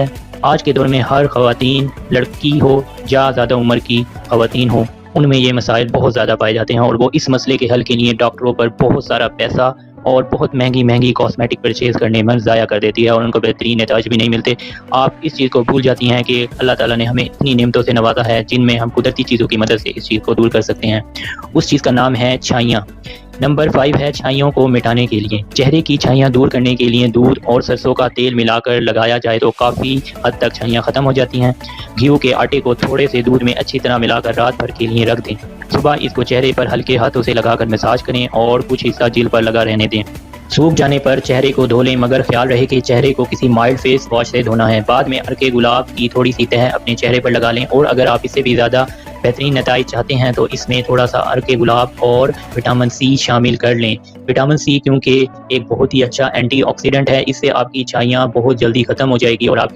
ہے۔ آج کے دور میں ہر خواتین، لڑکی ہو یا زیادہ عمر کی خواتین ہو، ان میں یہ مسائل بہت زیادہ پائے جاتے ہیں، اور وہ اس مسئلے کے حل کے لیے ڈاکٹروں پر بہت سارا پیسہ اور بہت مہنگی کاسمیٹک پرچیز کرنے میں ضائع کر دیتی ہے، اور ان کو بہترین نتائج بھی نہیں ملتے۔ آپ اس چیز کو بھول جاتی ہیں کہ اللہ تعالیٰ نے ہمیں اتنی نعمتوں سے نوازا ہے جن میں ہم قدرتی چیزوں کی مدد سے اس چیز کو دور کر سکتے ہیں۔ اس چیز کا نام ہے چھائیاں۔ نمبر 5 ہے چھائیوں کو مٹانے کے لیے۔ چہرے کی چھائیاں دور کرنے کے لیے دودھ اور سرسوں کا تیل ملا کر لگایا جائے تو کافی حد تک چھائیاں ختم ہو جاتی ہیں۔ گیہوں کے آٹے کو تھوڑے سے دودھ میں اچھی طرح ملا کر رات بھر کے لیے رکھ دیں۔ صبح اس کو چہرے پر ہلکے ہاتھوں سے لگا کر مساج کریں اور کچھ حصہ جلد پر لگا رہنے دیں۔ سوکھ جانے پر چہرے کو دھو لیں، مگر خیال رہے کہ چہرے کو کسی مائلڈ فیس واش سے دھونا ہے۔ بعد میں عرق گلاب کی تھوڑی سی تہ اپنے چہرے پر لگا لیں، اور اگر آپ اس سے بھی زیادہ بہترین نتائج چاہتے ہیں تو اس میں تھوڑا سا عرق گلاب اور وٹامن سی شامل کر لیں۔ وٹامن سی کیونکہ ایک بہت ہی اچھا اینٹی آکسیڈنٹ ہے، اس سے آپ کی چھائیاں بہت جلدی ختم ہو جائے گی اور آپ کے